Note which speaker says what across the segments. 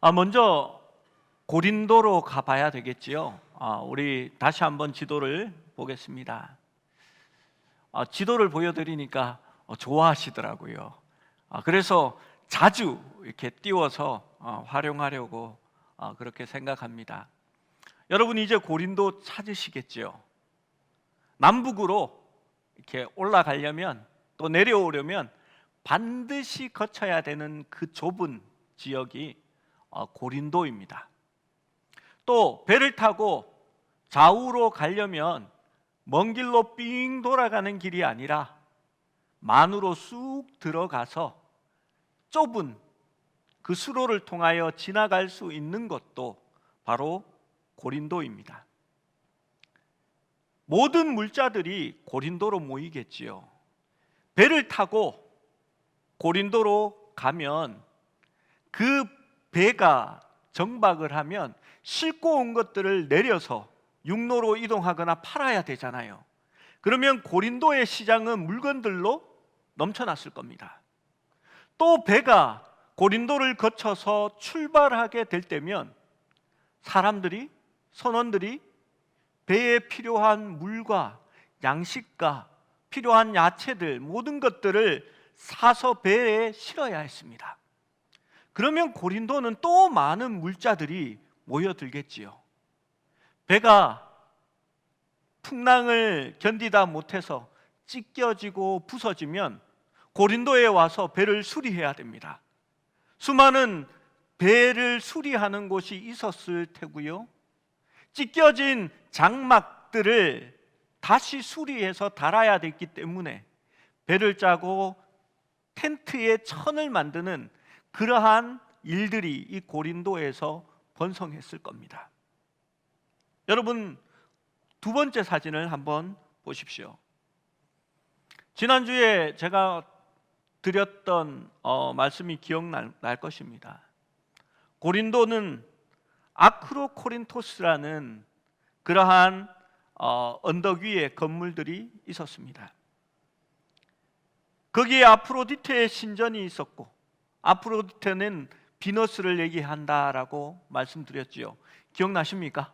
Speaker 1: 먼저 고린도로 가봐야 되겠지요. 우리 다시 한번 지도를 보겠습니다. 지도를 보여드리니까 좋아하시더라고요. 그래서 자주 이렇게 띄워서 활용하려고 그렇게 생각합니다. 여러분 이제 고린도 찾으시겠지요. 남북으로 이렇게 올라가려면 또 내려오려면 반드시 거쳐야 되는 그 좁은 지역이 고린도입니다. 또 배를 타고 좌우로 가려면 먼 길로 삥 돌아가는 길이 아니라 만으로 쑥 들어가서 좁은 그 수로를 통하여 지나갈 수 있는 것도 바로 고린도입니다. 모든 물자들이 고린도로 모이겠지요. 배를 타고 고린도로 가면 그 배가 정박을 하면 싣고 온 것들을 내려서 육로로 이동하거나 팔아야 되잖아요. 그러면 고린도의 시장은 물건들로 넘쳐났을 겁니다. 또 배가 고린도를 거쳐서 출발하게 될 때면 사람들이, 선원들이 배에 필요한 물과 양식과 필요한 야채들 모든 것들을 사서 배에 실어야 했습니다. 그러면 고린도는 또 많은 물자들이 모여들겠지요. 배가 풍랑을 견디다 못해서 찢겨지고 부서지면 고린도에 와서 배를 수리해야 됩니다. 수많은 배를 수리하는 곳이 있었을 테고요. 찢겨진 장막들을 다시 수리해서 달아야 됐기 때문에 배를 짜고 텐트에 천을 만드는 그러한 일들이 이 고린도에서 번성했을 겁니다. 여러분 두 번째 사진을 한번 보십시오. 지난주에 제가 드렸던 말씀이 기억날 것입니다. 고린도는 아크로코린토스라는 그러한 언덕 위에 건물들이 있었습니다. 거기에 아프로디테의 신전이 있었고, 아프로디테는 비너스를 얘기한다라고 말씀드렸지요. 기억나십니까?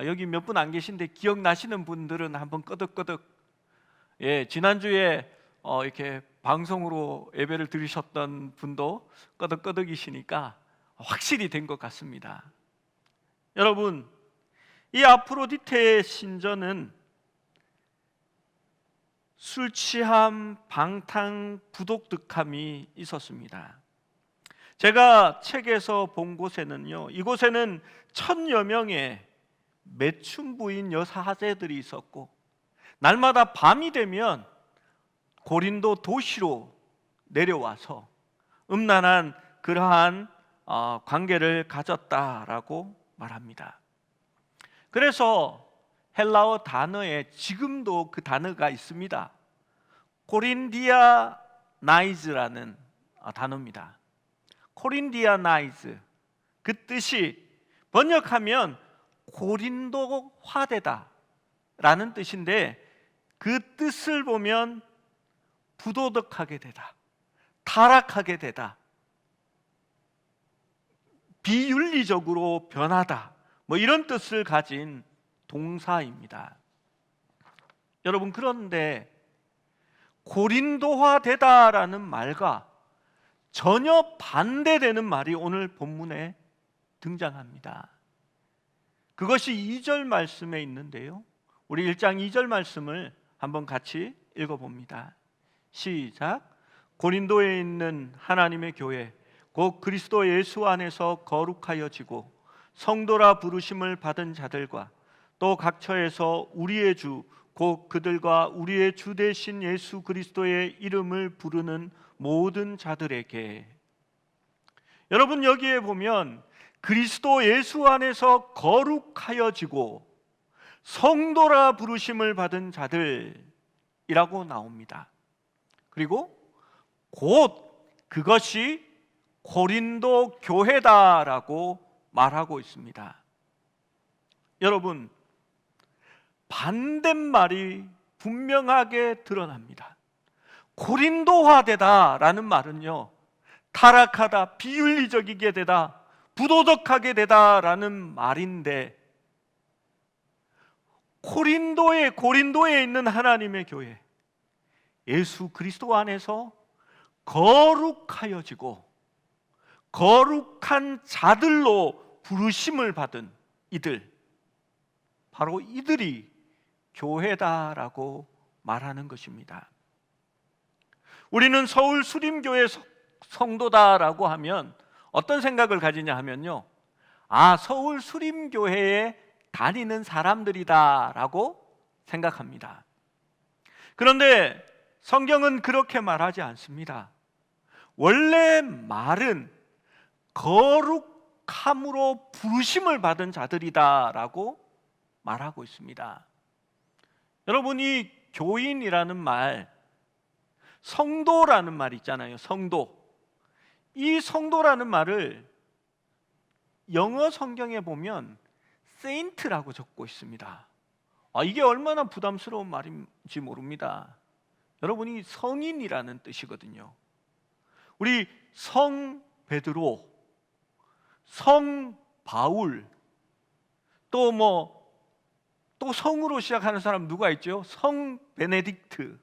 Speaker 1: 여기 몇 분 안 계신데 기억나시는 분들은 한번 끄덕끄덕. 지난주에 이렇게 방송으로 예배를 들으셨던 분도 끄덕끄덕이시니까 확실히 된 것 같습니다. 여러분, 이 아프로디테의 신전은 술 취함, 방탕, 부독득함이 있었습니다. 제가 책에서 본 곳에는요, 이곳에는 1000여 명의 매춘부인 여사제들이 있었고, 날마다 밤이 되면 고린도 도시로 내려와서 음란한 그러한 관계를 가졌다라고 말합니다. 그래서 헬라어 단어에 지금도 그 단어가 있습니다. 코린디아나이즈라는 단어입니다. 코린디아나이즈, 그 뜻이 번역하면 고린도화되다 라는 뜻인데, 그 뜻을 보면 부도덕하게 되다, 타락하게 되다, 비윤리적으로 변하다, 이런 뜻을 가진 동사입니다. 여러분, 그런데 고린도화되다라는 말과 전혀 반대되는 말이 오늘 본문에 등장합니다. 그것이 2절 말씀에 있는데요, 우리 1장 2절 말씀을 한번 같이 읽어봅니다. 시작. 고린도에 있는 하나님의 교회 곧 그리스도 예수 안에서 거룩하여지고 성도라 부르심을 받은 자들과 또 각처에서 우리의 주 곧 그들과 우리의 주 되신 예수 그리스도의 이름을 부르는 모든 자들에게. 여러분, 여기에 보면 그리스도 예수 안에서 거룩하여지고 성도라 부르심을 받은 자들이라고 나옵니다. 그리고 곧 그것이 고린도 교회다라고 말하고 있습니다. 여러분, 반대말이 분명하게 드러납니다. 고린도화되다라는 말은요, 타락하다, 비윤리적이게 되다, 부도덕하게 되다라는 말인데, 고린도에 있는 하나님의 교회, 예수 그리스도 안에서 거룩하여지고 거룩한 자들로 부르심을 받은 이들, 바로 이들이 교회다라고 말하는 것입니다. 우리는 서울 수림교회 성도다라고 하면 어떤 생각을 가지냐 하면요, 서울 수림교회에 다니는 사람들이다라고 생각합니다. 그런데 성경은 그렇게 말하지 않습니다. 원래 말은 거룩함으로 부르심을 받은 자들이다라고 말하고 있습니다. 여러분이 교인이라는 말, 성도라는 말 있잖아요. 성도. 이 성도라는 말을 영어 성경에 보면 saint라고 적고 있습니다. 이게 얼마나 부담스러운 말인지 모릅니다. 여러분이 성인이라는 뜻이거든요. 우리 성 베드로, 성 바울, 또 성으로 시작하는 사람 누가 있죠? 성 베네딕트.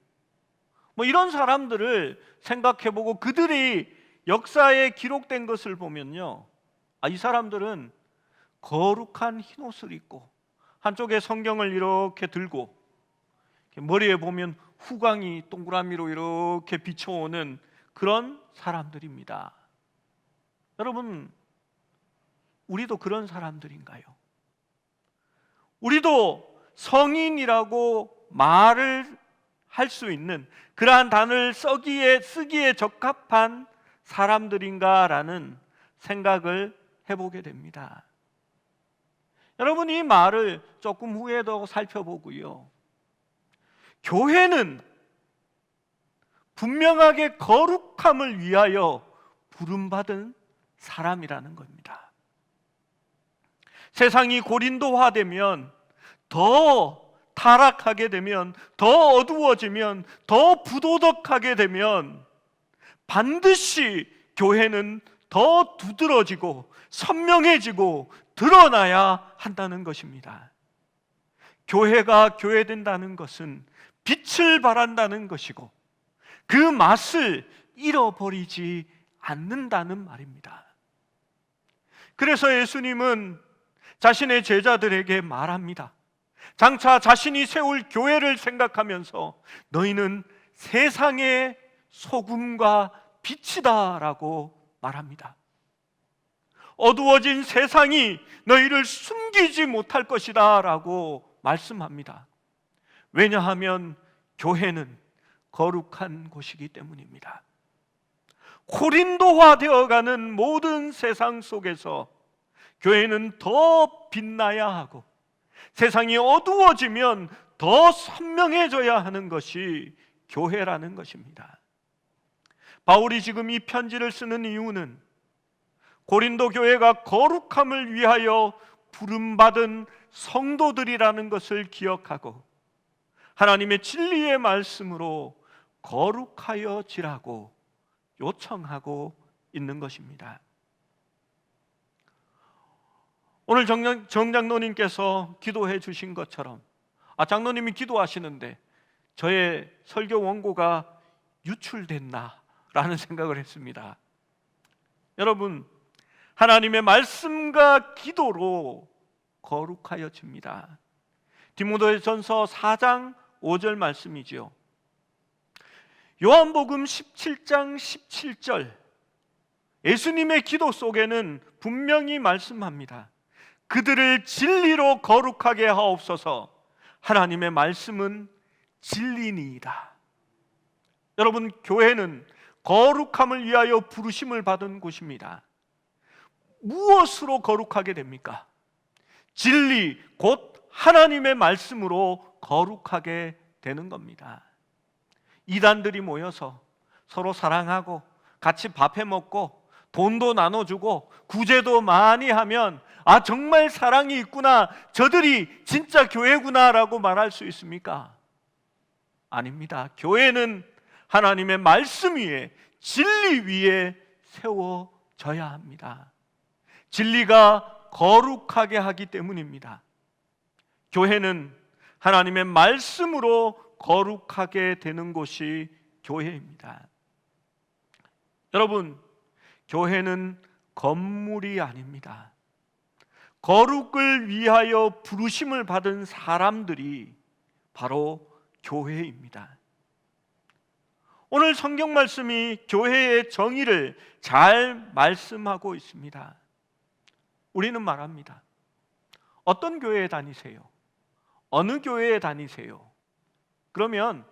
Speaker 1: 이런 사람들을 생각해보고 그들이 역사에 기록된 것을 보면요, 이 사람들은 거룩한 흰옷을 입고 한쪽에 성경을 이렇게 들고 머리에 보면 후광이 동그라미로 이렇게 비춰오는 그런 사람들입니다. 여러분, 우리도 그런 사람들인가요? 우리도 성인이라고 말을 할 수 있는 그러한 단어를 쓰기에 적합한 사람들인가라는 생각을 해보게 됩니다. 여러분, 이 말을 조금 후에도 살펴보고요, 교회는 분명하게 거룩함을 위하여 부름받은 사람이라는 겁니다. 세상이 고린도화되면, 더 타락하게 되면, 더 어두워지면, 더 부도덕하게 되면 반드시 교회는 더 두드러지고 선명해지고 드러나야 한다는 것입니다. 교회가 교회된다는 것은 빛을 발한다는 것이고 그 맛을 잃어버리지 않는다는 말입니다. 그래서 예수님은 자신의 제자들에게 말합니다. 장차 자신이 세울 교회를 생각하면서 너희는 세상의 소금과 빛이다 라고 말합니다. 어두워진 세상이 너희를 숨기지 못할 것이다 라고 말씀합니다. 왜냐하면 교회는 거룩한 곳이기 때문입니다. 고린도화 되어가는 모든 세상 속에서 교회는 더 빛나야 하고 세상이 어두워지면 더 선명해져야 하는 것이 교회라는 것입니다. 바울이 지금 이 편지를 쓰는 이유는 고린도 교회가 거룩함을 위하여 부름받은 성도들이라는 것을 기억하고 하나님의 진리의 말씀으로 거룩하여지라고 요청하고 있는 것입니다. 오늘 정장로님께서 기도해 주신 것처럼 장로님이 기도하시는데 저의 설교 원고가 유출됐나 라는 생각을 했습니다. 여러분, 하나님의 말씀과 기도로 거룩하여집니다. 디모데전서 4장 5절 말씀이지요. 요한복음 17장 17절 예수님의 기도 속에는 분명히 말씀합니다. 그들을 진리로 거룩하게 하옵소서. 하나님의 말씀은 진리니이다. 여러분, 교회는 거룩함을 위하여 부르심을 받은 곳입니다. 무엇으로 거룩하게 됩니까? 진리, 곧 하나님의 말씀으로 거룩하게 되는 겁니다. 이단들이 모여서 서로 사랑하고 같이 밥해 먹고 돈도 나눠주고 구제도 많이 하면 정말 사랑이 있구나, 저들이 진짜 교회구나 라고 말할 수 있습니까? 아닙니다. 교회는 하나님의 말씀 위에, 진리 위에 세워져야 합니다. 진리가 거룩하게 하기 때문입니다. 교회는 하나님의 말씀으로 거룩하게 되는 곳이 교회입니다. 여러분, 교회는 건물이 아닙니다. 거룩을 위하여 부르심을 받은 사람들이 바로 교회입니다. 오늘 성경 말씀이 교회의 정의를 잘 말씀하고 있습니다. 우리는 말합니다. 어떤 교회에 다니세요? 어느 교회에 다니세요? 그러면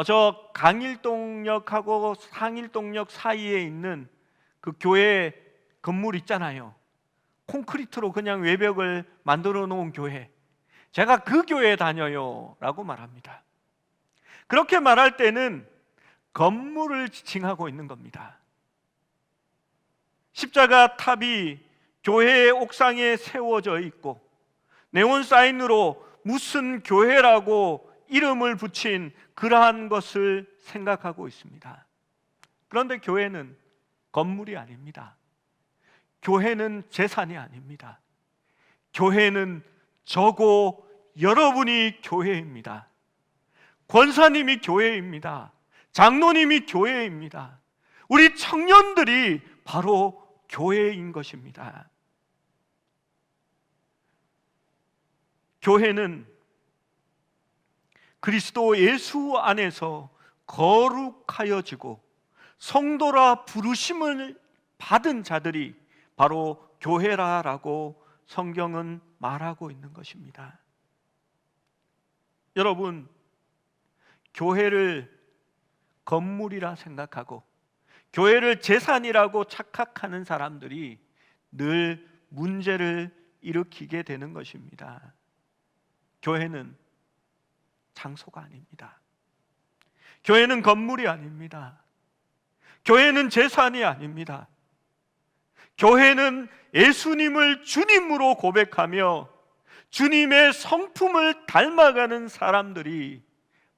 Speaker 1: 저 강일동역하고 상일동역 사이에 있는 그 교회 건물 있잖아요. 콘크리트로 그냥 외벽을 만들어 놓은 교회, 제가 그 교회에 다녀요 라고 말합니다. 그렇게 말할 때는 건물을 지칭하고 있는 겁니다. 십자가 탑이 교회의 옥상에 세워져 있고 네온 사인으로 무슨 교회라고 이름을 붙인 그러한 것을 생각하고 있습니다. 그런데 교회는 건물이 아닙니다. 교회는 재산이 아닙니다. 교회는 저고 여러분이 교회입니다. 권사님이 교회입니다. 장로님이 교회입니다. 우리 청년들이 바로 교회인 것입니다. 교회는 그리스도 예수 안에서 거룩하여지고 성도라 부르심을 받은 자들이 바로 교회라라고 성경은 말하고 있는 것입니다. 여러분, 교회를 건물이라 생각하고 교회를 재산이라고 착각하는 사람들이 늘 문제를 일으키게 되는 것입니다. 교회는 장소가 아닙니다. 교회는 건물이 아닙니다. 교회는 재산이 아닙니다. 교회는 예수님을 주님으로 고백하며 주님의 성품을 닮아가는 사람들이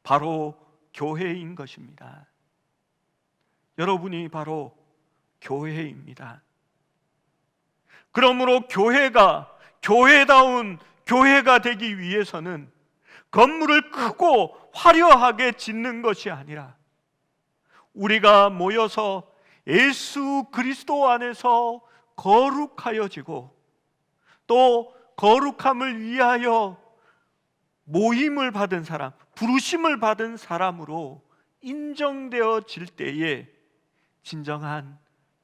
Speaker 1: 바로 교회인 것입니다. 여러분이 바로 교회입니다. 그러므로 교회가 교회다운 교회가 되기 위해서는 건물을 크고 화려하게 짓는 것이 아니라 우리가 모여서 예수 그리스도 안에서 거룩하여지고 또 거룩함을 위하여 모임을 받은 사람, 부르심을 받은 사람으로 인정되어질 때에 진정한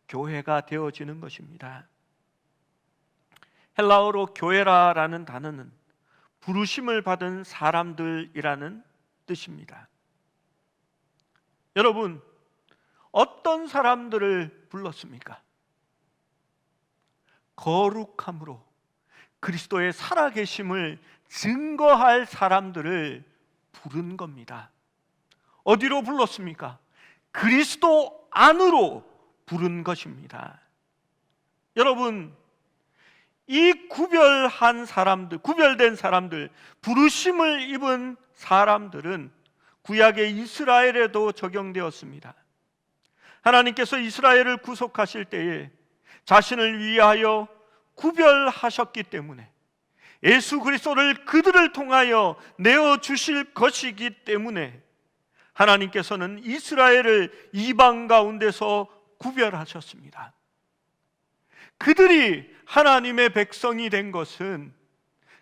Speaker 1: 교회가 되어지는 것입니다. 헬라어로 교회라라는 단어는 부르심을 받은 사람들이라는 뜻입니다. 여러분, 어떤 사람들을 불렀습니까? 거룩함으로 그리스도의 살아계심을 증거할 사람들을 부른 겁니다. 어디로 불렀습니까? 그리스도 안으로 부른 것입니다. 여러분, 이 구별된 사람들, 부르심을 입은 사람들은 구약의 이스라엘에도 적용되었습니다. 하나님께서 이스라엘을 구속하실 때에 자신을 위하여 구별하셨기 때문에 예수 그리스도를 그들을 통하여 내어주실 것이기 때문에 하나님께서는 이스라엘을 이방 가운데서 구별하셨습니다. 그들이 하나님의 백성이 된 것은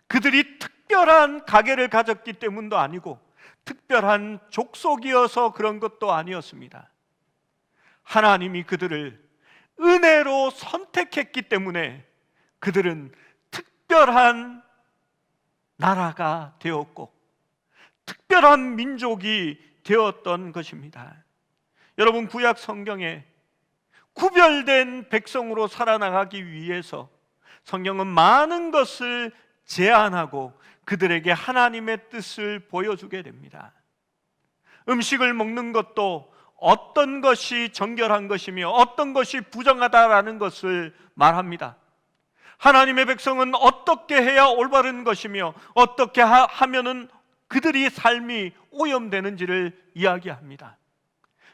Speaker 1: 그들이 특별한 가계를 가졌기 때문도 아니고 특별한 족속이어서 그런 것도 아니었습니다. 하나님이 그들을 은혜로 선택했기 때문에 그들은 특별한 나라가 되었고 특별한 민족이 되었던 것입니다. 여러분, 구약 성경에 구별된 백성으로 살아나가기 위해서 성경은 많은 것을 제안하고 그들에게 하나님의 뜻을 보여주게 됩니다. 음식을 먹는 것도 어떤 것이 정결한 것이며 어떤 것이 부정하다라는 것을 말합니다. 하나님의 백성은 어떻게 해야 올바른 것이며 어떻게 하면은 그들이 삶이 오염되는지를 이야기합니다.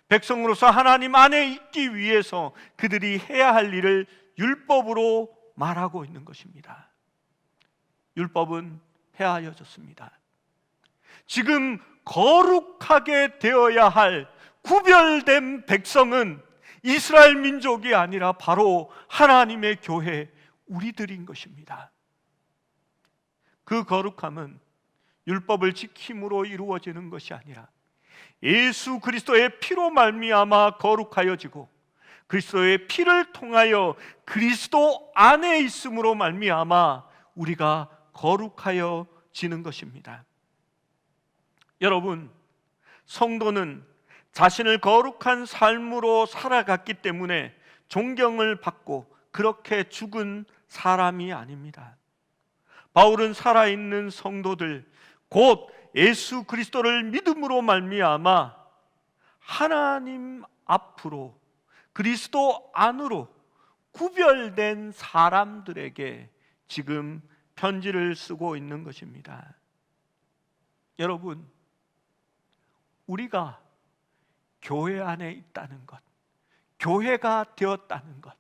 Speaker 1: 백성으로서 하나님 안에 있기 위해서 그들이 해야 할 일을 율법으로 말하고 있는 것입니다. 율법은 폐하여졌습니다. 지금 거룩하게 되어야 할 구별된 백성은 이스라엘 민족이 아니라 바로 하나님의 교회, 우리들인 것입니다. 그 거룩함은 율법을 지킴으로 이루어지는 것이 아니라 예수 그리스도의 피로 말미암아 거룩하여지고 그리스도의 피를 통하여 그리스도 안에 있음으로 말미암아 우리가 거룩하여지는 것입니다. 여러분, 성도는 자신을 거룩한 삶으로 살아갔기 때문에 존경을 받고 그렇게 죽은 사람이 아닙니다. 바울은 살아있는 성도들, 곧 예수 그리스도를 믿음으로 말미암아 하나님 앞으로 그리스도 안으로 구별된 사람들에게 지금 편지를 쓰고 있는 것입니다. 여러분, 우리가 교회 안에 있다는 것, 교회가 되었다는 것,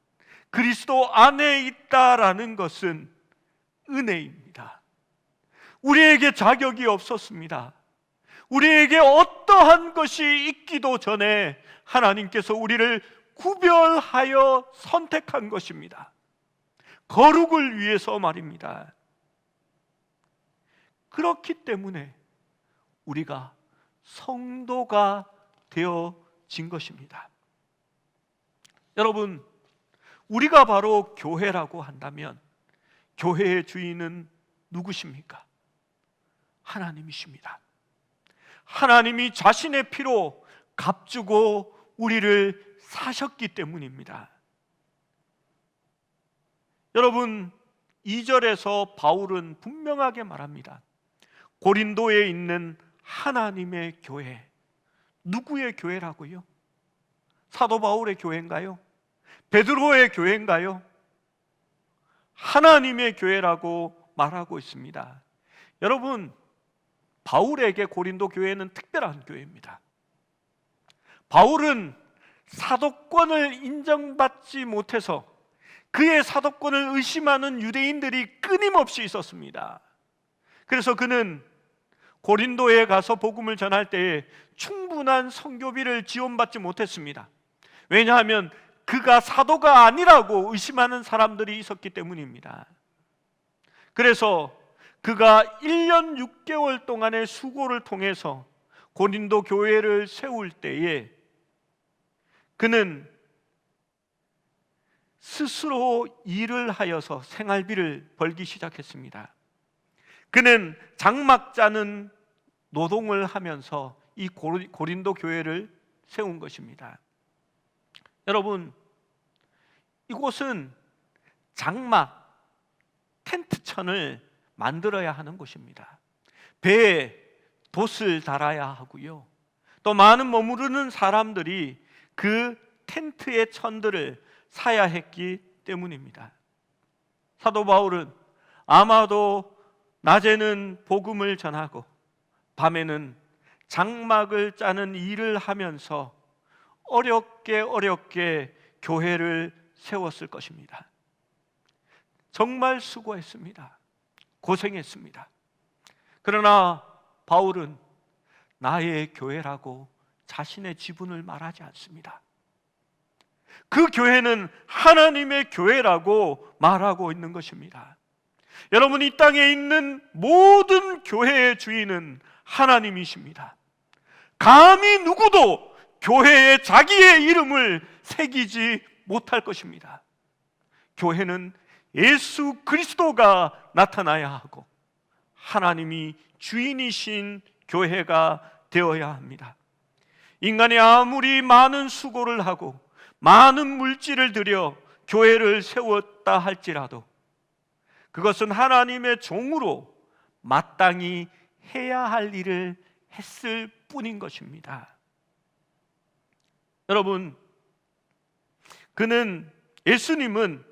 Speaker 1: 그리스도 안에 있다라는 것은 은혜입니다. 우리에게 자격이 없었습니다. 우리에게 어떠한 것이 있기도 전에 하나님께서 우리를 구별하여 선택한 것입니다. 거룩을 위해서 말입니다. 그렇기 때문에 우리가 성도가 되어진 것입니다. 여러분, 우리가 바로 교회라고 한다면 교회의 주인은 누구십니까? 하나님이십니다. 하나님이 자신의 피로 값주고 우리를 사셨기 때문입니다. 여러분, 2절에서 바울은 분명하게 말합니다. 고린도에 있는 하나님의 교회, 누구의 교회라고요? 사도 바울의 교회인가요? 베드로의 교회인가요? 하나님의 교회라고 말하고 있습니다. 여러분, 바울에게 고린도 교회는 특별한 교회입니다. 바울은 사도권을 인정받지 못해서 그의 사도권을 의심하는 유대인들이 끊임없이 있었습니다. 그래서 그는 고린도에 가서 복음을 전할 때에 충분한 선교비를 지원받지 못했습니다. 왜냐하면 그가 사도가 아니라고 의심하는 사람들이 있었기 때문입니다. 그래서 그가 1년 6개월 동안의 수고를 통해서 고린도 교회를 세울 때에 그는 스스로 일을 하여서 생활비를 벌기 시작했습니다. 그는 장막 짜는 노동을 하면서 이 고린도 교회를 세운 것입니다. 여러분, 이곳은 장막, 텐트천을 만들어야 하는 곳입니다. 배에 돛을 달아야 하고요, 또 많은 머무르는 사람들이 그 텐트의 천들을 사야 했기 때문입니다. 사도 바울은 아마도 낮에는 복음을 전하고 밤에는 장막을 짜는 일을 하면서 어렵게 교회를 세웠을 것입니다. 정말 수고했습니다. 고생했습니다. 그러나 바울은 나의 교회라고 자신의 지분을 말하지 않습니다. 그 교회는 하나님의 교회라고 말하고 있는 것입니다. 여러분, 이 땅에 있는 모든 교회의 주인은 하나님이십니다. 감히 누구도 교회에 자기의 이름을 새기지 못할 것입니다. 교회는 예수 그리스도가 나타나야 하고 하나님이 주인이신 교회가 되어야 합니다. 인간이 아무리 많은 수고를 하고 많은 물질을 들여 교회를 세웠다 할지라도 그것은 하나님의 종으로 마땅히 해야 할 일을 했을 뿐인 것입니다. 여러분, 예수님은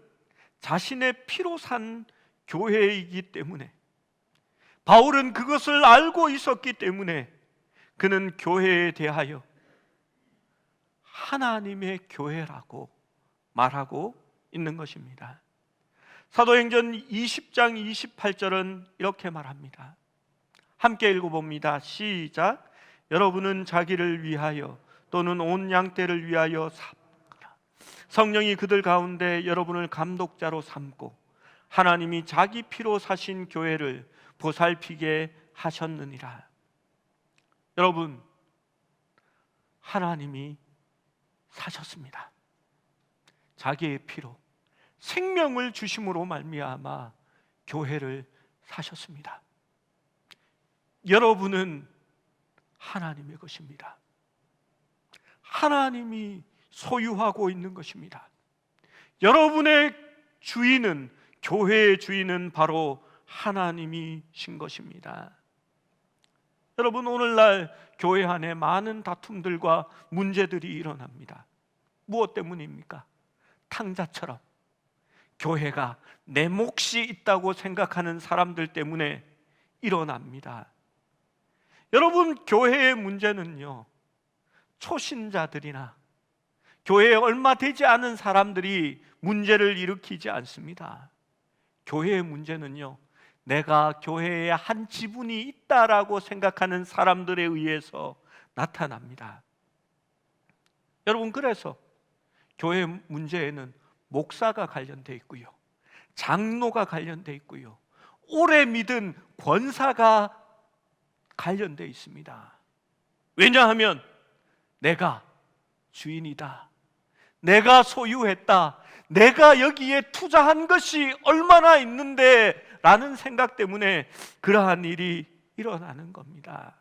Speaker 1: 자신의 피로 산 교회이기 때문에, 바울은 그것을 알고 있었기 때문에 그는 교회에 대하여 하나님의 교회라고 말하고 있는 것입니다. 사도행전 20장 28절은 이렇게 말합니다. 함께 읽어봅니다. 시작. 여러분은 자기를 위하여 또는 온 양떼를 위하여 삽니라. 성령이 그들 가운데 여러분을 감독자로 삼고 하나님이 자기 피로 사신 교회를 보살피게 하셨느니라. 여러분, 하나님이 사셨습니다. 자기의 피로 생명을 주심으로 말미암아 교회를 사셨습니다. 여러분은 하나님의 것입니다. 하나님이 소유하고 있는 것입니다. 여러분의 주인은, 교회의 주인은 바로 하나님이신 것입니다. 여러분, 오늘날 교회 안에 많은 다툼들과 문제들이 일어납니다. 무엇 때문입니까? 탕자처럼 교회가 내 몫이 있다고 생각하는 사람들 때문에 일어납니다. 여러분, 교회의 문제는요, 초신자들이나 교회에 얼마 되지 않은 사람들이 문제를 일으키지 않습니다. 교회의 문제는요, 내가 교회에 한 지분이 있다라고 생각하는 사람들에 의해서 나타납니다. 여러분, 그래서 교회 문제에는 목사가 관련되어 있고요, 장로가 관련되어 있고요, 오래 믿은 권사가 관련되어 있습니다. 왜냐하면 내가 주인이다, 내가 소유했다, 내가 여기에 투자한 것이 얼마나 있는데 라는 생각 때문에 그러한 일이 일어나는 겁니다.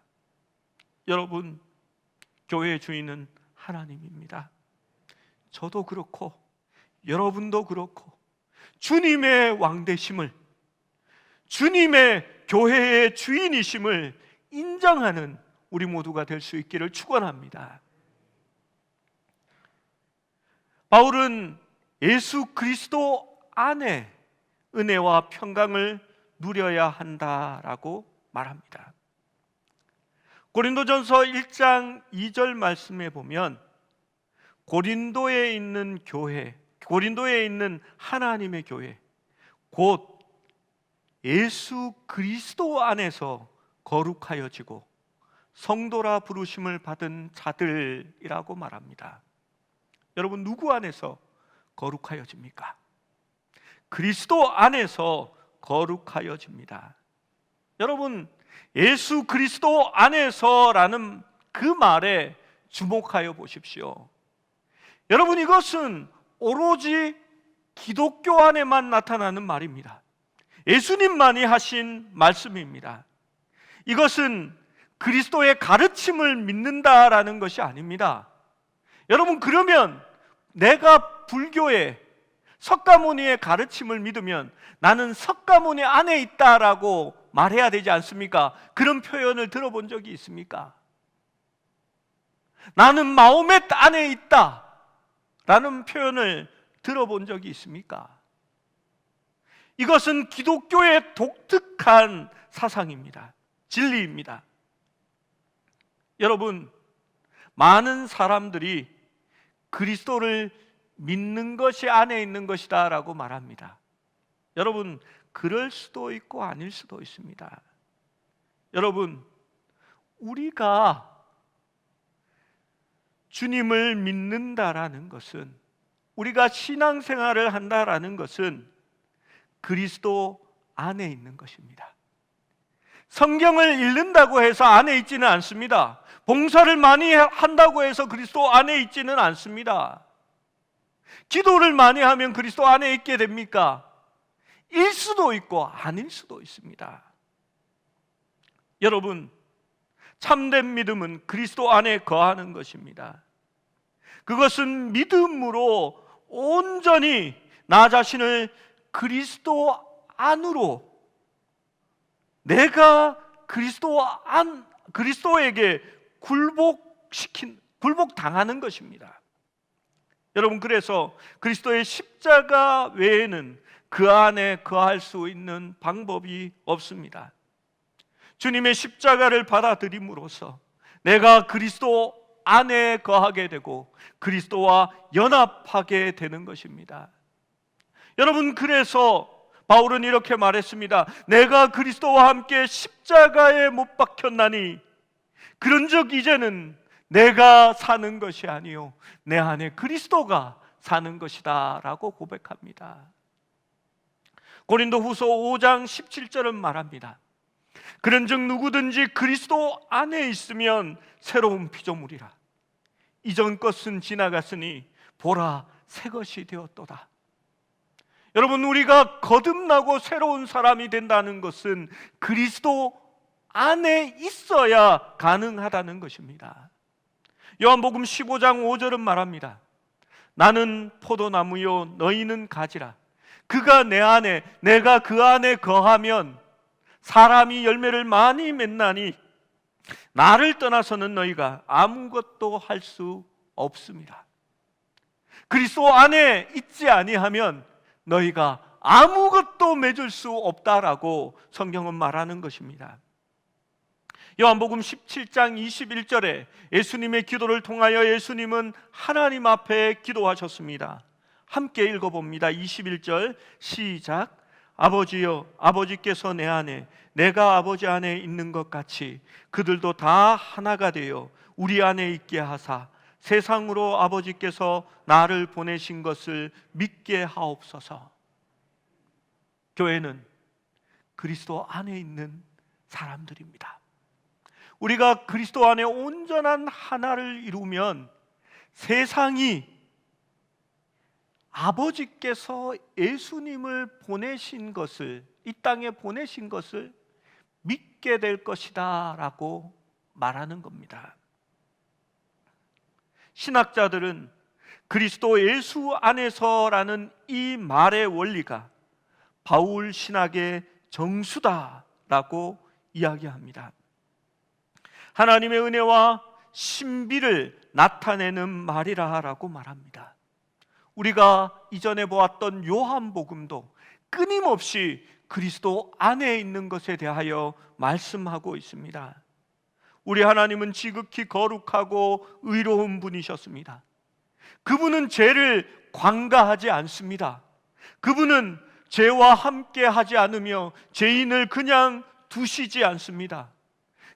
Speaker 1: 여러분, 교회의 주인은 하나님입니다. 저도 그렇고 여러분도 그렇고 주님의 왕되심을, 주님의 교회의 주인이심을 인정하는 우리 모두가 될 수 있기를 축원합니다. 바울은 예수 그리스도 안에 은혜와 평강을 누려야 한다라고 말합니다. 고린도전서 1장 2절 말씀에 보면 고린도에 있는 교회, 고린도에 있는 하나님의 교회, 곧 예수 그리스도 안에서 거룩하여지고 성도라 부르심을 받은 자들이라고 말합니다. 여러분, 누구 안에서 거룩하여집니까? 그리스도 안에서 거룩하여집니다. 여러분, 예수 그리스도 안에서라는 그 말에 주목하여 보십시오. 여러분, 이것은 오로지 기독교 안에만 나타나는 말입니다. 예수님만이 하신 말씀입니다. 이것은 그리스도의 가르침을 믿는다라는 것이 아닙니다. 여러분, 그러면 내가 불교의 석가모니의 가르침을 믿으면 나는 석가모니 안에 있다라고 말해야 되지 않습니까? 그런 표현을 들어본 적이 있습니까? 나는 마호멧 안에 있다 라는 표현을 들어본 적이 있습니까? 이것은 기독교의 독특한 사상입니다. 진리입니다. 여러분, 많은 사람들이 그리스도를 믿는 것이 안에 있는 것이다 라고 말합니다. 여러분, 그럴 수도 있고 아닐 수도 있습니다. 여러분, 우리가 주님을 믿는다라는 것은, 우리가 신앙생활을 한다라는 것은 그리스도 안에 있는 것입니다. 성경을 읽는다고 해서 안에 있지는 않습니다. 봉사를 많이 한다고 해서 그리스도 안에 있지는 않습니다. 기도를 많이 하면 그리스도 안에 있게 됩니까? 일 수도 있고 아닐 수도 있습니다. 여러분, 참된 믿음은 그리스도 안에 거하는 것입니다. 그것은 믿음으로 온전히 나 자신을 그리스도 안으로, 내가 그리스도에게 굴복당하는 것입니다. 여러분, 그래서 그리스도의 십자가 외에는 그 안에 거할 수 있는 방법이 없습니다. 주님의 십자가를 받아들임으로써 내가 그리스도 안에 거하게 되고 그리스도와 연합하게 되는 것입니다. 여러분, 그래서 바울은 이렇게 말했습니다. 내가 그리스도와 함께 십자가에 못 박혔나니 그런즉 이제는 내가 사는 것이 아니요 내 안에 그리스도가 사는 것이다 라고 고백합니다. 고린도후서 5장 17절은 말합니다. 그런즉 누구든지 그리스도 안에 있으면 새로운 피조물이라. 이전 것은 지나갔으니 보라 새 것이 되었도다. 여러분, 우리가 거듭나고 새로운 사람이 된다는 것은 그리스도 안에 있어야 가능하다는 것입니다. 요한복음 15장 5절은 말합니다. 나는 포도나무요 너희는 가지라. 그가 내 안에 내가 그 안에 거하면 사람이 열매를 많이 맺나니 나를 떠나서는 너희가 아무것도 할 수 없습니다. 그리스도 안에 있지 아니하면 너희가 아무것도 맺을 수 없다라고 성경은 말하는 것입니다. 요한복음 17장 21절에 예수님의 기도를 통하여 예수님은 하나님 앞에 기도하셨습니다. 함께 읽어봅니다. 21절 시작. 아버지여, 아버지께서 내 안에 내가 아버지 안에 있는 것 같이 그들도 다 하나가 되어 우리 안에 있게 하사 세상으로 아버지께서 나를 보내신 것을 믿게 하옵소서. 교회는 그리스도 안에 있는 사람들입니다. 우리가 그리스도 안에 온전한 하나를 이루면 세상이 아버지께서 예수님을 보내신 것을, 이 땅에 보내신 것을 믿게 될 것이다 라고 말하는 겁니다. 신학자들은 그리스도 예수 안에서라는 이 말의 원리가 바울 신학의 정수다라고 이야기합니다. 하나님의 은혜와 신비를 나타내는 말이라고 말합니다. 우리가 이전에 보았던 요한복음도 끊임없이 그리스도 안에 있는 것에 대하여 말씀하고 있습니다. 우리 하나님은 지극히 거룩하고 의로운 분이셨습니다. 그분은 죄를 관가하지 않습니다. 그분은 죄와 함께 하지 않으며 죄인을 그냥 두시지 않습니다.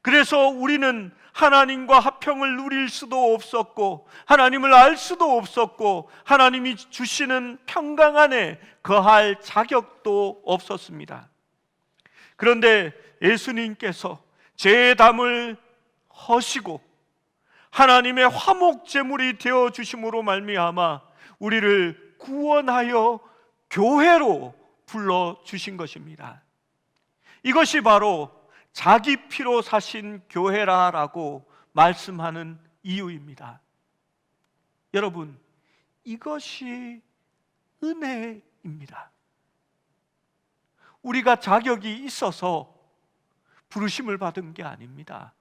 Speaker 1: 그래서 우리는 하나님과 화평을 누릴 수도 없었고 하나님을 알 수도 없었고 하나님이 주시는 평강 안에 거할 자격도 없었습니다. 그런데 예수님께서 죄의 담을 허시고 하나님의 화목 제물이 되어 주심으로 말미암아 우리를 구원하여 교회로 불러 주신 것입니다. 이것이 바로 자기 피로 사신 교회라고 말씀하는 이유입니다. 여러분, 이것이 은혜입니다. 우리가 자격이 있어서 부르심을 받은 게 아닙니다.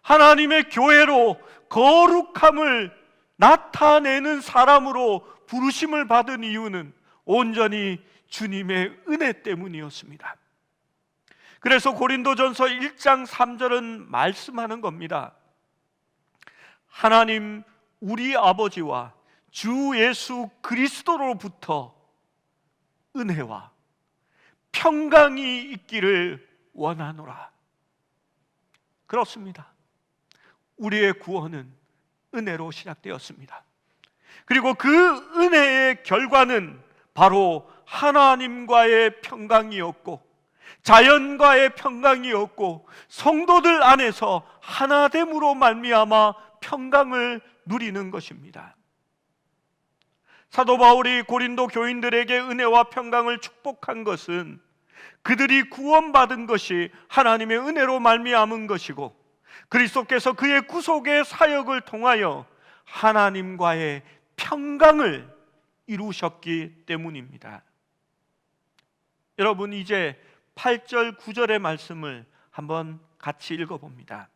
Speaker 1: 하나님의 교회로 거룩함을 나타내는 사람으로 부르심을 받은 이유는 온전히 주님의 은혜 때문이었습니다. 그래서 고린도전서 1장 3절은 말씀하는 겁니다. 하나님 우리 아버지와 주 예수 그리스도로부터 은혜와 평강이 있기를 원하노라. 그렇습니다. 우리의 구원은 은혜로 시작되었습니다. 그리고 그 은혜의 결과는 바로 하나님과의 평강이었고 자연과의 평강이었고 성도들 안에서 하나됨으로 말미암아 평강을 누리는 것입니다. 사도 바울이 고린도 교인들에게 은혜와 평강을 축복한 것은 그들이 구원받은 것이 하나님의 은혜로 말미암은 것이고 그리스도께서 그의 구속의 사역을 통하여 하나님과의 평강을 이루셨기 때문입니다. 여러분, 이제 8절 9절의 말씀을 한번 같이 읽어봅니다.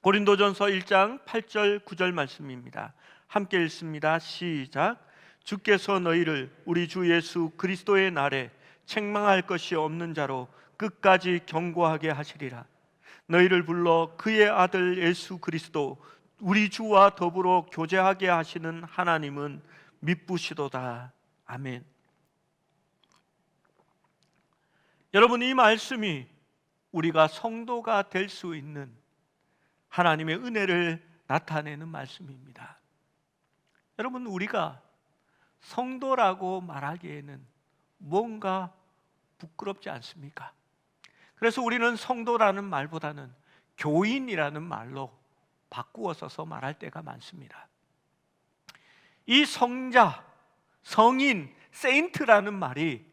Speaker 1: 고린도전서 1장 8절 9절 말씀입니다. 함께 읽습니다. 시작. 주께서 너희를 우리 주 예수 그리스도의 날에 책망할 것이 없는 자로 끝까지 경고하게 하시리라. 너희를 불러 그의 아들 예수 그리스도 우리 주와 더불어 교제하게 하시는 하나님은 미쁘시도다. 아멘. 여러분, 이 말씀이 우리가 성도가 될 수 있는 하나님의 은혜를 나타내는 말씀입니다. 여러분, 우리가 성도라고 말하기에는 뭔가 부끄럽지 않습니까? 그래서 우리는 성도라는 말보다는 교인이라는 말로 바꾸어 써서 말할 때가 많습니다. 이 성자, 성인, 세인트라는 말이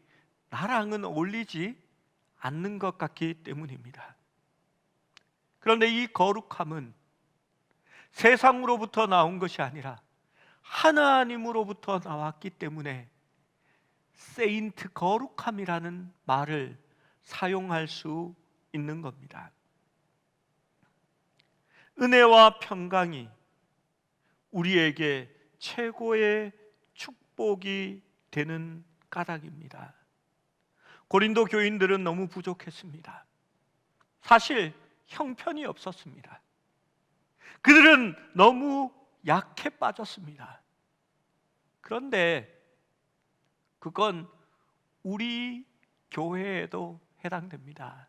Speaker 1: 나랑은 어울리지 않는 것 같기 때문입니다. 그런데 이 거룩함은 세상으로부터 나온 것이 아니라 하나님으로부터 나왔기 때문에 세인트, 거룩함이라는 말을 사용할 수 있는 겁니다. 은혜와 평강이 우리에게 최고의 축복이 되는 까닭입니다. 고린도 교인들은 너무 부족했습니다. 사실 형편이 없었습니다. 그들은 너무 약해 빠졌습니다. 그런데 그건 우리 교회에도 해당됩니다.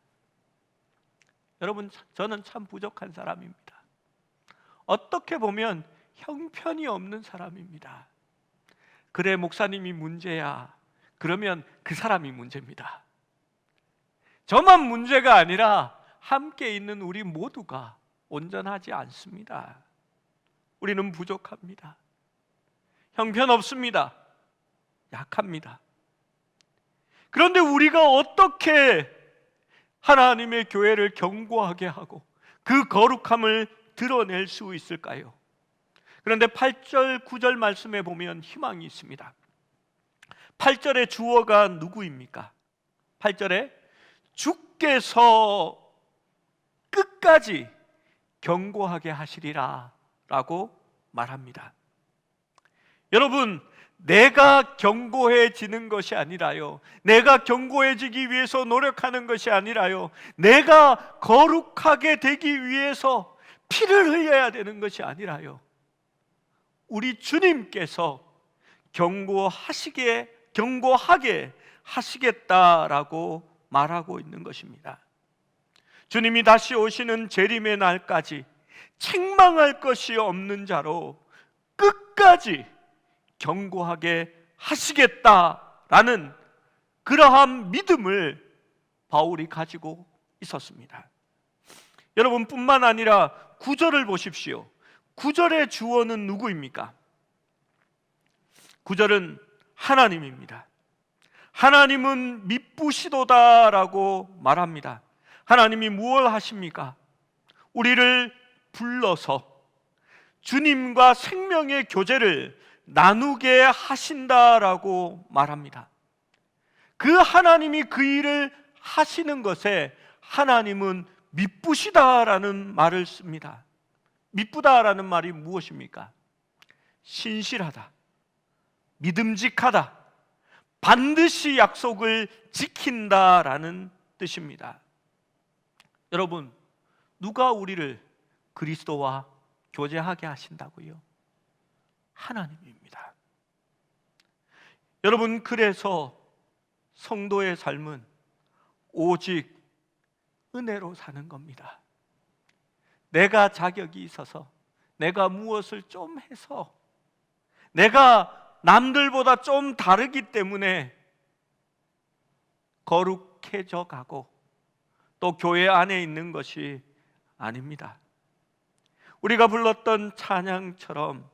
Speaker 1: 여러분, 저는 참 부족한 사람입니다. 어떻게 보면 형편이 없는 사람입니다. 그래, 목사님이 문제야. 그러면 그 사람이 문제입니다. 저만 문제가 아니라 함께 있는 우리 모두가 온전하지 않습니다. 우리는 부족합니다. 형편없습니다. 약합니다. 그런데 우리가 어떻게 하나님의 교회를 견고하게 하고 그 거룩함을 드러낼 수 있을까요? 그런데 8절, 9절 말씀에 보면 희망이 있습니다. 8절의 주어가 누구입니까? 8절에 주께서 끝까지 견고하게 하시리라 라고 말합니다. 여러분, 내가 견고해지는 것이 아니라요, 내가 견고해지기 위해서 노력하는 것이 아니라요, 내가 거룩하게 되기 위해서 피를 흘려야 되는 것이 아니라요, 우리 주님께서 견고하게 하시겠다라고 말하고 있는 것입니다. 주님이 다시 오시는 재림의 날까지 책망할 것이 없는 자로 끝까지 견고하게 하시겠다라는 그러한 믿음을 바울이 가지고 있었습니다. 여러분, 뿐만 아니라 9절을 보십시오. 9절의 주어는 누구입니까? 9절은 하나님입니다. 하나님은 미쁘시도다라고 말합니다. 하나님이 무엇을 하십니까? 우리를 불러서 주님과 생명의 교제를 나누게 하신다라고 말합니다. 그 하나님이 그 일을 하시는 것에 하나님은 미쁘시다라는 말을 씁니다. 미쁘다라는 말이 무엇입니까? 신실하다, 믿음직하다, 반드시 약속을 지킨다라는 뜻입니다. 여러분, 누가 우리를 그리스도와 교제하게 하신다고요? 하나님입니다. 여러분, 그래서 성도의 삶은 오직 은혜로 사는 겁니다. 내가 자격이 있어서, 내가 무엇을 좀 해서, 내가 남들보다 좀 다르기 때문에 거룩해져 가고 또 교회 안에 있는 것이 아닙니다. 우리가 불렀던 찬양처럼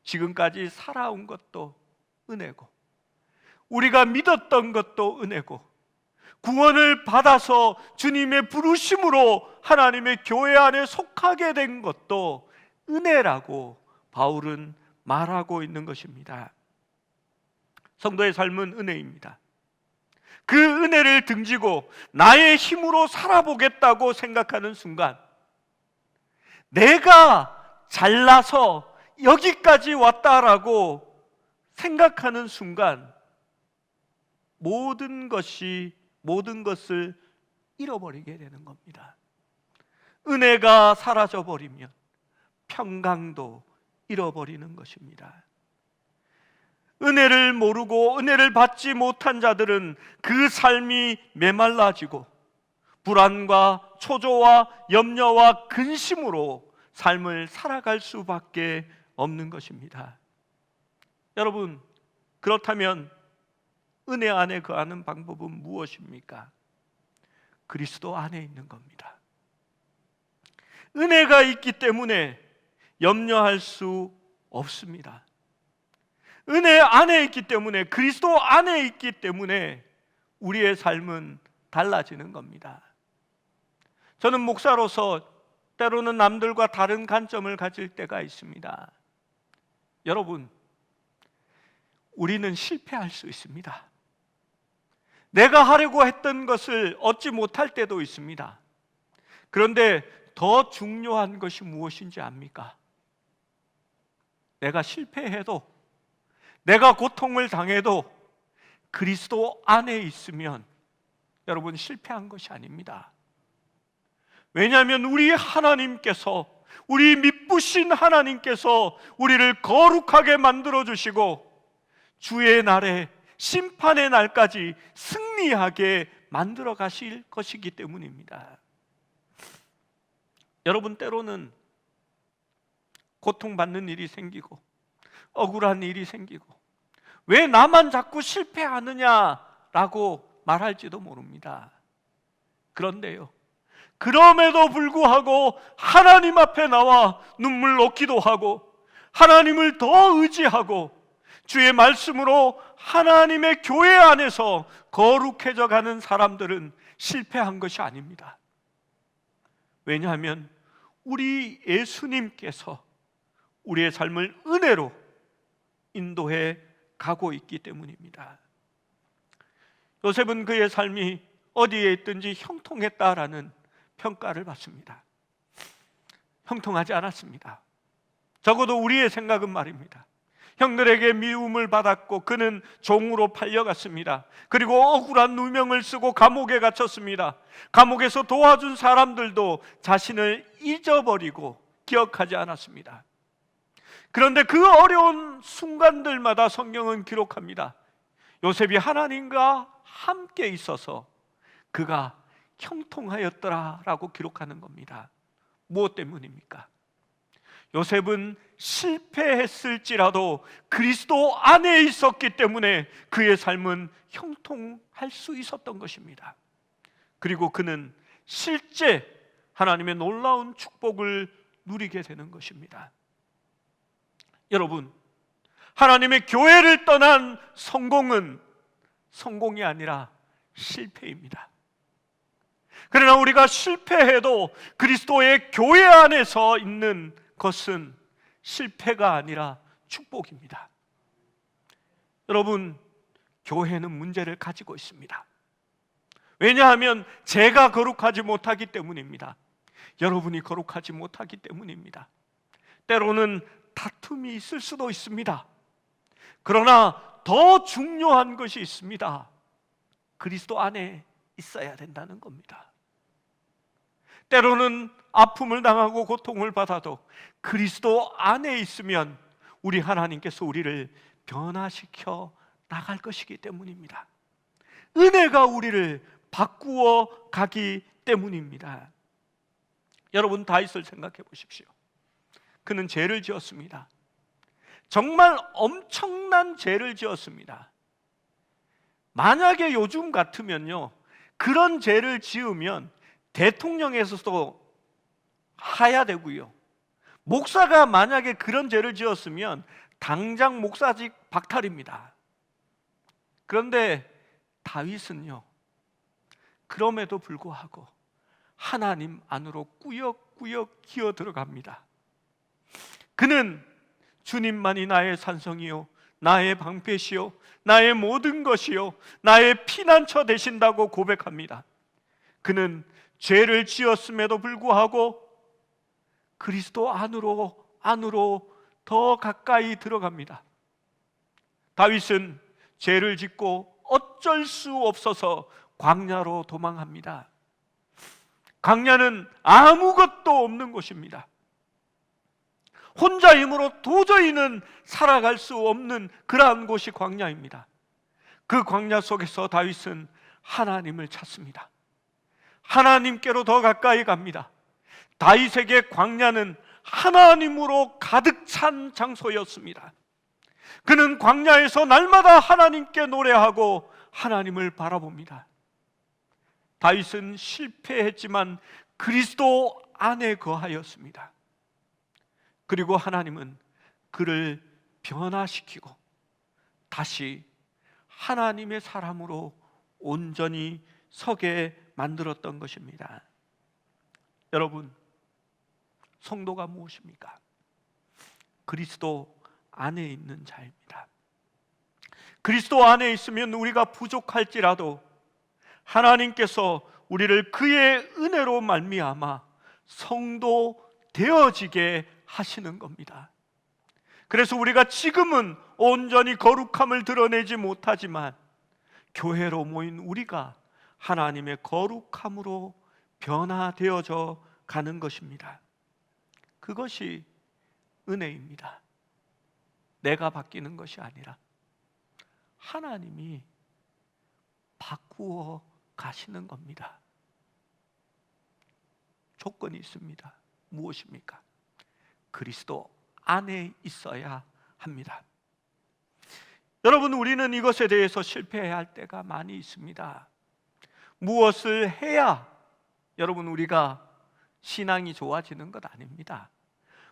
Speaker 1: 지금까지 살아온 것도 은혜고, 우리가 믿었던 것도 은혜고, 구원을 받아서 주님의 부르심으로 하나님의 교회 안에 속하게 된 것도 은혜라고 바울은 말하고 있는 것입니다. 성도의 삶은 은혜입니다. 그 은혜를 등지고 나의 힘으로 살아보겠다고 생각하는 순간, 내가 잘나서 여기까지 왔다라고 생각하는 순간 모든 것을 잃어버리게 되는 겁니다. 은혜가 사라져 버리면 평강도 잃어버리는 것입니다. 은혜를 모르고 은혜를 받지 못한 자들은 그 삶이 메말라지고 불안과 초조와 염려와 근심으로 삶을 살아갈 수밖에 없는 것입니다. 여러분, 그렇다면 은혜 안에 거하는 방법은 무엇입니까? 그리스도 안에 있는 겁니다. 은혜가 있기 때문에 염려할 수 없습니다. 은혜 안에 있기 때문에, 그리스도 안에 있기 때문에 우리의 삶은 달라지는 겁니다. 저는 목사로서 때로는 남들과 다른 관점을 가질 때가 있습니다. 여러분, 우리는 실패할 수 있습니다. 내가 하려고 했던 것을 얻지 못할 때도 있습니다. 그런데 더 중요한 것이 무엇인지 압니까? 내가 실패해도, 내가 고통을 당해도 그리스도 안에 있으면 여러분, 실패한 것이 아닙니다. 왜냐하면 우리 하나님께서, 우리 믿으신 하나님께서 우리를 거룩하게 만들어주시고 주의 날에, 심판의 날까지 승리하게 만들어 가실 것이기 때문입니다. 여러분, 때로는 고통받는 일이 생기고 억울한 일이 생기고 왜 나만 자꾸 실패하느냐라고 말할지도 모릅니다. 그런데요, 그럼에도 불구하고 하나님 앞에 나와 눈물로 기도하고 하나님을 더 의지하고 주의 말씀으로 하나님의 교회 안에서 거룩해져 가는 사람들은 실패한 것이 아닙니다. 왜냐하면 우리 예수님께서 우리의 삶을 은혜로 인도해 가고 있기 때문입니다. 요셉은 그의 삶이 어디에 있든지 형통했다라는 평가를 받습니다. 형통하지 않았습니다. 적어도 우리의 생각은 말입니다. 형들에게 미움을 받았고 그는 종으로 팔려갔습니다. 그리고 억울한 누명을 쓰고 감옥에 갇혔습니다. 감옥에서 도와준 사람들도 자신을 잊어버리고 기억하지 않았습니다. 그런데 그 어려운 순간들마다 성경은 기록합니다. 요셉이 하나님과 함께 있어서 그가 형통하였더라라고 기록하는 겁니다. 무엇 때문입니까? 요셉은 실패했을지라도 그리스도 안에 있었기 때문에 그의 삶은 형통할 수 있었던 것입니다. 그리고 그는 실제 하나님의 놀라운 축복을 누리게 되는 것입니다. 여러분, 하나님의 교회를 떠난 성공은 성공이 아니라 실패입니다. 그러나 우리가 실패해도 그리스도의 교회 안에서 있는 것은 실패가 아니라 축복입니다. 여러분, 교회는 문제를 가지고 있습니다. 왜냐하면 제가 거룩하지 못하기 때문입니다. 여러분이 거룩하지 못하기 때문입니다. 때로는 다툼이 있을 수도 있습니다. 그러나 더 중요한 것이 있습니다. 그리스도 안에 있어야 된다는 겁니다. 때로는 아픔을 당하고 고통을 받아도 그리스도 안에 있으면 우리 하나님께서 우리를 변화시켜 나갈 것이기 때문입니다. 은혜가 우리를 바꾸어 가기 때문입니다. 여러분, 다윗을 생각해 보십시오. 그는 죄를 지었습니다. 정말 엄청난 죄를 지었습니다. 만약에 요즘 같으면요, 그런 죄를 지으면 대통령에서도 하야 되고요, 목사가 만약에 그런 죄를 지었으면 당장 목사직 박탈입니다. 그런데 다윗은요, 그럼에도 불구하고 하나님 안으로 꾸역꾸역 기어 들어갑니다. 그는 주님만이 나의 산성이요, 나의 방패시요, 나의 모든 것이요, 나의 피난처 되신다고 고백합니다. 그는 죄를 지었음에도 불구하고 그리스도 안으로 더 가까이 들어갑니다. 다윗은 죄를 짓고 어쩔 수 없어서 광야로 도망합니다. 광야는 아무것도 없는 곳입니다. 혼자 힘으로 도저히는 살아갈 수 없는 그러한 곳이 광야입니다. 그 광야 속에서 다윗은 하나님을 찾습니다. 하나님께로 더 가까이 갑니다. 다윗에게 광야는 하나님으로 가득 찬 장소였습니다. 그는 광야에서 날마다 하나님께 노래하고 하나님을 바라봅니다. 다윗은 실패했지만 그리스도 안에 거하였습니다. 그리고 하나님은 그를 변화시키고 다시 하나님의 사람으로 온전히 서게 만들었던 것입니다. 여러분, 성도가 무엇입니까? 그리스도 안에 있는 자입니다. 그리스도 안에 있으면 우리가 부족할지라도 하나님께서 우리를 그의 은혜로 말미암아 성도 되어지게 하시는 겁니다. 그래서 우리가 지금은 온전히 거룩함을 드러내지 못하지만 교회로 모인 우리가 하나님의 거룩함으로 변화되어져 가는 것입니다. 그것이 은혜입니다. 내가 바뀌는 것이 아니라 하나님이 바꾸어 가시는 겁니다. 조건이 있습니다. 무엇입니까? 그리스도 안에 있어야 합니다. 여러분, 우리는 이것에 대해서 실패해야 할 때가 많이 있습니다. 무엇을 해야 여러분 우리가 신앙이 좋아지는 것 아닙니다.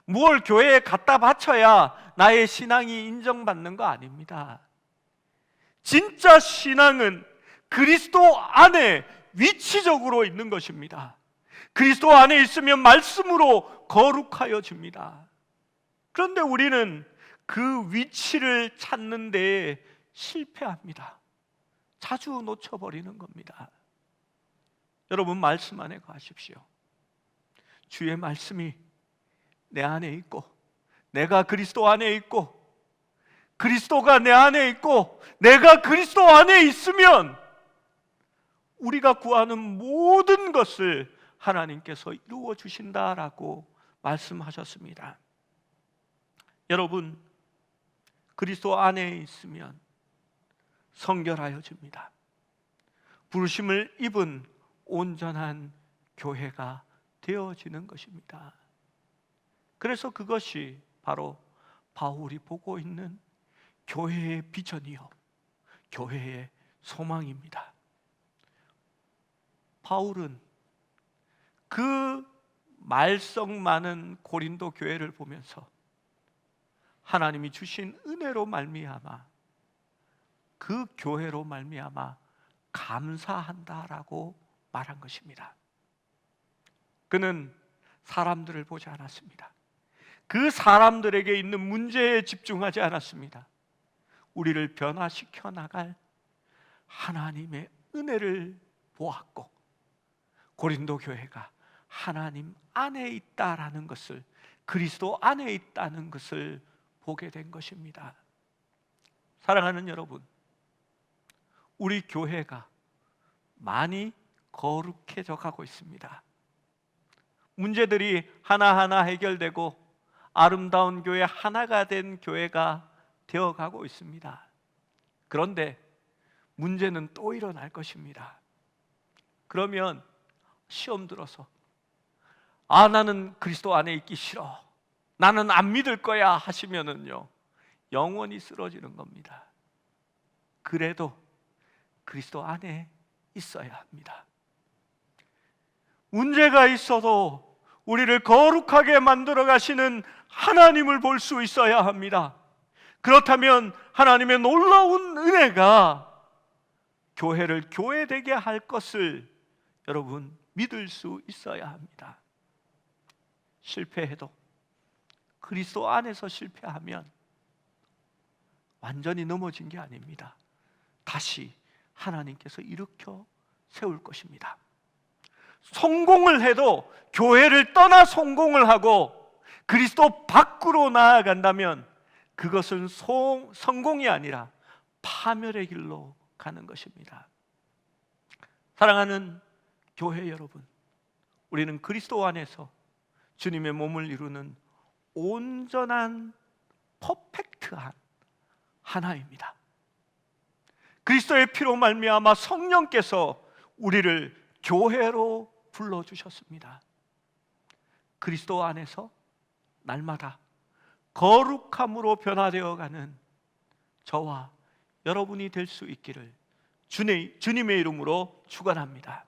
Speaker 1: 무엇을 교회에 갖다 바쳐야 나의 신앙이 인정받는 거 아닙니다. 진짜 신앙은 그리스도 안에 위치적으로 있는 것입니다. 그리스도 안에 있으면 말씀으로 거룩하여집니다. 그런데 우리는 그 위치를 찾는 데에 실패합니다. 자주 놓쳐버리는 겁니다. 여러분, 말씀 안에 가십시오. 주의 말씀이 내 안에 있고 내가 그리스도 안에 있고 그리스도가 내 안에 있고 내가 그리스도 안에 있으면 우리가 구하는 모든 것을 하나님께서 이루어 주신다라고 말씀하셨습니다. 여러분, 그리스도 안에 있으면 성결하여집니다. 부르심을 입은 온전한 교회가 되어지는 것입니다. 그래서 그것이 바로 바울이 보고 있는 교회의 비전이요 교회의 소망입니다. 바울은 그 말썽 많은 고린도 교회를 보면서 하나님이 주신 은혜로 말미암아 그 교회로 말미암아 감사한다라고 말한 것입니다. 그는 사람들을 보지 않았습니다. 그 사람들에게 있는 문제에 집중하지 않았습니다. 우리를 변화시켜 나갈 하나님의 은혜를 보았고 고린도 교회가 하나님 안에 있다라는 것을, 그리스도 안에 있다는 것을 보게 된 것입니다. 사랑하는 여러분, 우리 교회가 많이 거룩해져 가고 있습니다. 문제들이 하나하나 해결되고 아름다운 교회, 하나가 된 교회가 되어가고 있습니다. 그런데 문제는 또 일어날 것입니다. 그러면 시험 들어서 나는 그리스도 안에 있기 싫어, 나는 안 믿을 거야 하시면은요 영원히 쓰러지는 겁니다. 그래도 그리스도 안에 있어야 합니다. 문제가 있어도 우리를 거룩하게 만들어 가시는 하나님을 볼 수 있어야 합니다. 그렇다면 하나님의 놀라운 은혜가 교회를 교회되게 할 것을 여러분 믿을 수 있어야 합니다. 실패해도 그리스도 안에서 실패하면 완전히 넘어진 게 아닙니다. 다시 하나님께서 일으켜 세울 것입니다. 성공을 해도 교회를 떠나 성공을 하고 그리스도 밖으로 나아간다면 그것은 성공이 아니라 파멸의 길로 가는 것입니다. 사랑하는 교회 여러분, 우리는 그리스도 안에서 주님의 몸을 이루는 온전한 퍼펙트한 하나입니다. 그리스도의 피로 말미암아 성령께서 우리를 교회로 불러주셨습니다. 그리스도 안에서 날마다 거룩함으로 변화되어가는 저와 여러분이 될 수 있기를 주님의 이름으로 축원합니다.